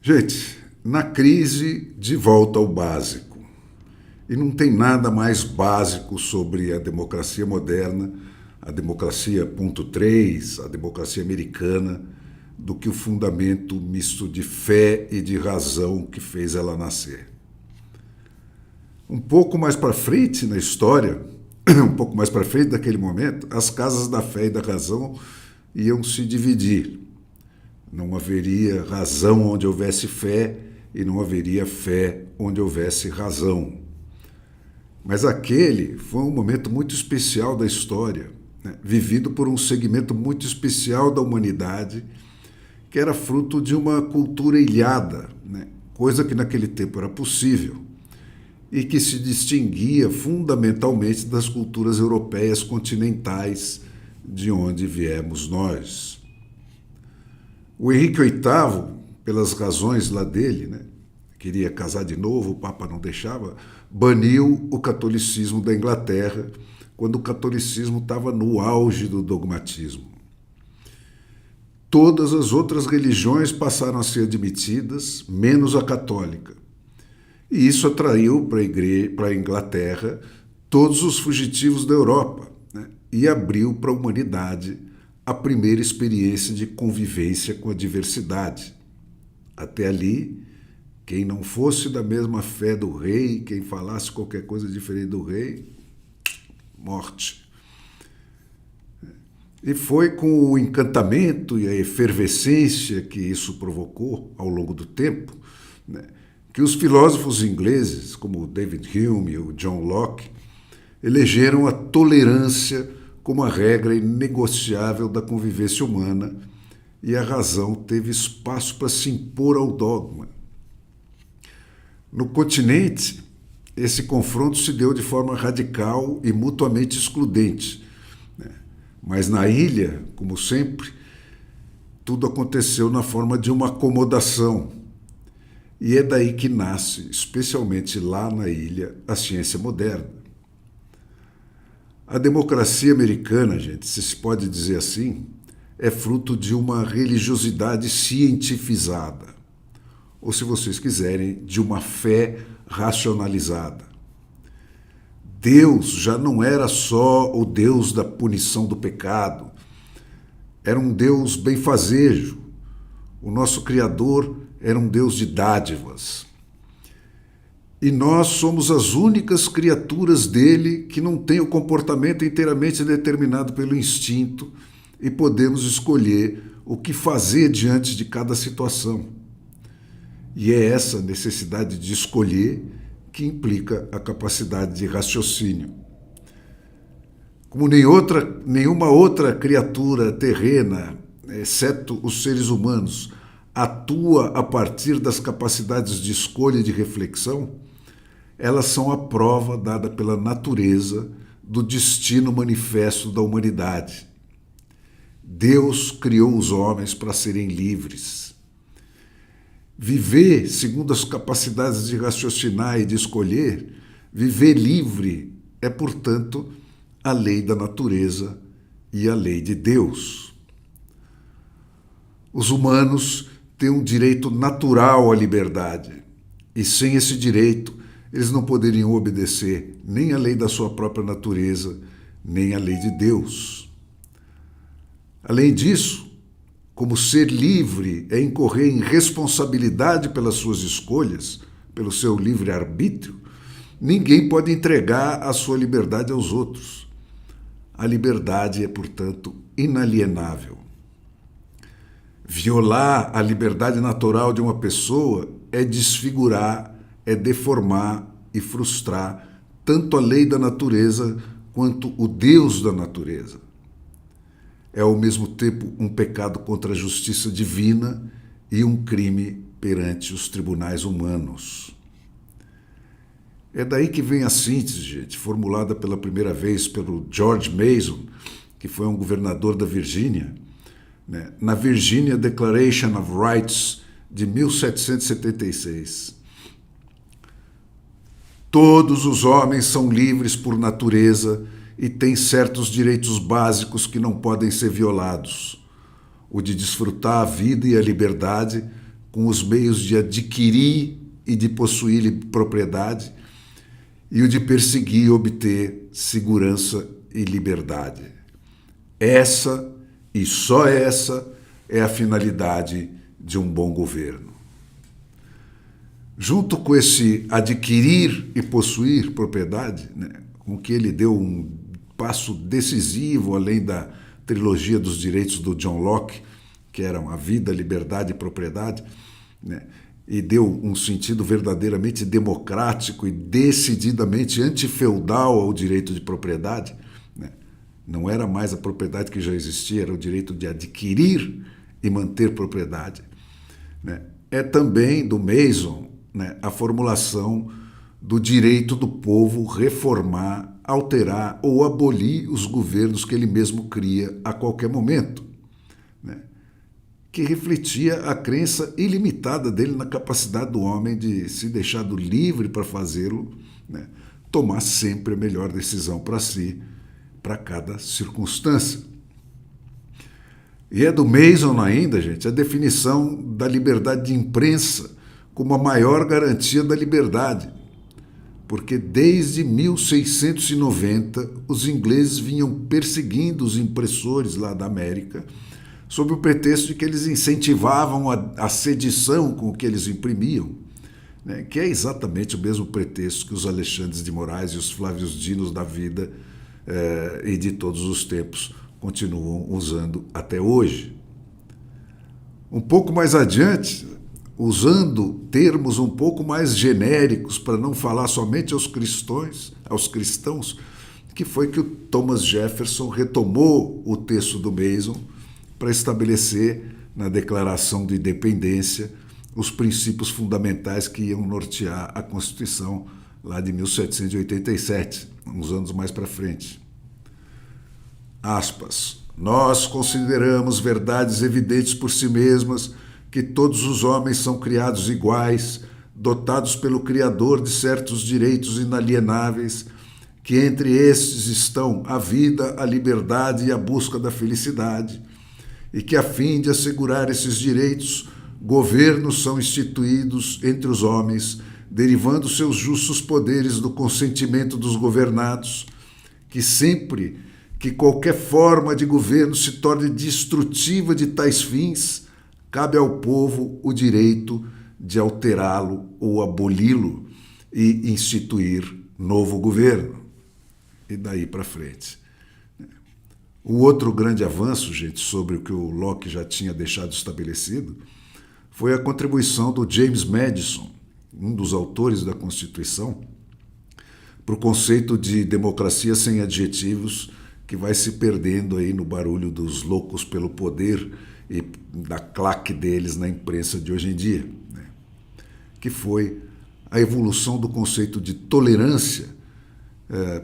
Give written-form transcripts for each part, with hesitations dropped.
Gente, na crise, de volta ao básico. E não tem nada mais básico sobre a democracia moderna, a democracia ponto 3, a democracia americana, do que o fundamento misto de fé e de razão que fez ela nascer. Um pouco mais para frente na história, um pouco mais para frente daquele momento, as casas da fé e da razão iam se dividir. Não haveria razão onde houvesse fé e não haveria fé onde houvesse razão. Mas aquele foi um momento muito especial da história, né? Vivido por um segmento muito especial da humanidade, que era fruto de uma cultura ilhada, né? Coisa que naquele tempo era possível, e que se distinguia fundamentalmente das culturas europeias continentais de onde viemos nós. O Henrique VIII, pelas razões lá dele, né, queria casar de novo, o Papa não deixava, baniu o catolicismo da Inglaterra quando o catolicismo estava no auge do dogmatismo. Todas as outras religiões passaram a ser admitidas, menos a católica. E isso atraiu para a Inglaterra todos os fugitivos da Europa, né, e abriu para a humanidade a primeira experiência de convivência com a diversidade. Até ali, quem não fosse da mesma fé do rei, quem falasse qualquer coisa diferente do rei, morte. E foi com o encantamento e a efervescência que isso provocou ao longo do tempo, né, que os filósofos ingleses, como David Hume e o John Locke, elegeram a tolerância como a regra inegociável da convivência humana, e a razão teve espaço para se impor ao dogma. No continente, esse confronto se deu de forma radical e mutuamente excludente, né? Mas na ilha, como sempre, tudo aconteceu na forma de uma acomodação. E é daí que nasce, especialmente lá na ilha, a ciência moderna. A democracia americana, gente, se pode dizer assim, é fruto de uma religiosidade cientificada, ou, se vocês quiserem, de uma fé racionalizada. Deus já não era só o Deus da punição do pecado, era um Deus benfazejo. O nosso Criador era um Deus de dádivas. E nós somos as únicas criaturas dele que não têm o comportamento inteiramente determinado pelo instinto e podemos escolher o que fazer diante de cada situação. E é essa necessidade de escolher que implica a capacidade de raciocínio. Como nenhuma outra criatura terrena, exceto os seres humanos, atua a partir das capacidades de escolha e de reflexão, elas são a prova dada pela natureza do destino manifesto da humanidade. Deus criou os homens para serem livres. Viver segundo as capacidades de raciocinar e de escolher, viver livre, é, portanto, a lei da natureza e a lei de Deus. Os humanos têm um direito natural à liberdade, e sem esse direito, eles não poderiam obedecer nem à lei da sua própria natureza, nem à lei de Deus. Além disso, como ser livre é incorrer em responsabilidade pelas suas escolhas, pelo seu livre-arbítrio, ninguém pode entregar a sua liberdade aos outros. A liberdade é, portanto, inalienável. Violar a liberdade natural de uma pessoa é desfigurar, é deformar e frustrar tanto a lei da natureza quanto o Deus da natureza. É ao mesmo tempo um pecado contra a justiça divina e um crime perante os tribunais humanos. É daí que vem a síntese, gente, formulada pela primeira vez pelo George Mason, que foi um governador da Virgínia, né, na Virginia Declaration of Rights de 1776. Todos os homens são livres por natureza e têm certos direitos básicos que não podem ser violados: o de desfrutar a vida e a liberdade, com os meios de adquirir e de possuir propriedade, e o de perseguir e obter segurança e liberdade. Essa, e só essa, é a finalidade de um bom governo. Junto com esse adquirir e possuir propriedade, né, com que ele deu um passo decisivo além da trilogia dos direitos do John Locke, que eram a vida, liberdade e propriedade, né, e deu um sentido verdadeiramente democrático e decididamente antifeudal ao direito de propriedade, né? Não era mais a propriedade que já existia, era o direito de adquirir e manter propriedade, né? É também do Mason, né, a formulação do direito do povo reformar, alterar ou abolir os governos que ele mesmo cria a qualquer momento, né? Que refletia a crença ilimitada dele na capacidade do homem de, se deixado livre para fazê-lo, né, tomar sempre a melhor decisão para si, para cada circunstância. E é do Mason ainda, gente, a definição da liberdade de imprensa como a maior garantia da liberdade, porque desde 1690 os ingleses vinham perseguindo os impressores lá da América, sob o pretexto de que eles incentivavam a sedição com o que eles imprimiam, né, que é exatamente o mesmo pretexto que os Alexandres de Moraes e os Flávios Dinos da vida e de todos os tempos continuam usando até hoje. Um pouco mais adiante, usando termos um pouco mais genéricos para não falar somente aos cristãos, que foi que o Thomas Jefferson retomou o texto do Mason para estabelecer na Declaração de Independência os princípios fundamentais que iam nortear a Constituição lá de 1787, uns anos mais para frente. Aspas. Nós consideramos verdades evidentes por si mesmas que todos os homens são criados iguais, dotados pelo Criador de certos direitos inalienáveis, que entre estes estão a vida, a liberdade e a busca da felicidade, e que, a fim de assegurar esses direitos, governos são instituídos entre os homens, derivando seus justos poderes do consentimento dos governados, que sempre que qualquer forma de governo se torne destrutiva de tais fins, cabe ao povo o direito de alterá-lo ou aboli-lo e instituir novo governo. E daí para frente. O outro grande avanço, gente, sobre o que o Locke já tinha deixado estabelecido, foi a contribuição do James Madison, um dos autores da Constituição, para o conceito de democracia sem adjetivos que vai se perdendo aí no barulho dos loucos pelo poder e da claque deles na imprensa de hoje em dia, né? Que foi a evolução do conceito de tolerância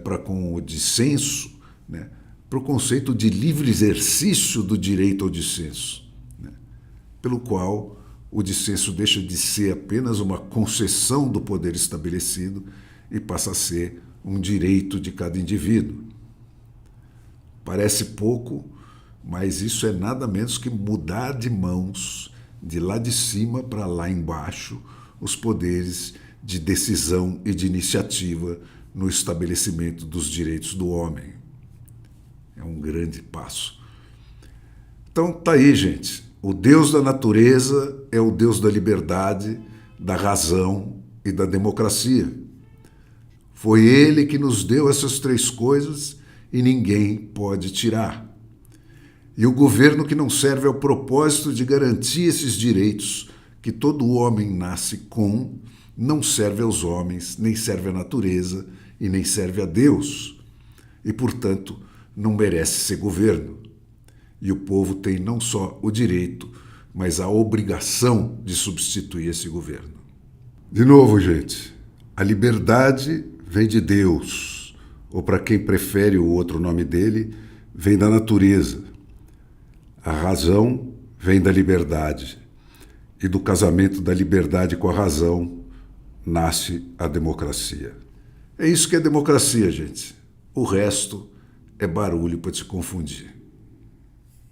para com o dissenso, né, para o conceito de livre exercício do direito ao dissenso, né, pelo qual o dissenso deixa de ser apenas uma concessão do poder estabelecido e passa a ser um direito de cada indivíduo. Parece pouco, mas isso é nada menos que mudar de mãos, de lá de cima para lá embaixo, os poderes de decisão e de iniciativa no estabelecimento dos direitos do homem. É um grande passo. Então tá aí, gente. O Deus da natureza é o Deus da liberdade, da razão e da democracia. Foi Ele que nos deu essas três coisas e ninguém pode tirar. E o governo que não serve ao propósito de garantir esses direitos que todo homem nasce com, não serve aos homens, nem serve à natureza e nem serve a Deus. E, portanto, não merece ser governo. E o povo tem não só o direito, mas a obrigação de substituir esse governo. De novo, gente, a liberdade vem de Deus, ou para quem prefere o outro nome dele, vem da natureza. A razão vem da liberdade, e do casamento da liberdade com a razão nasce a democracia. É isso que é democracia, gente. O resto é barulho para te confundir.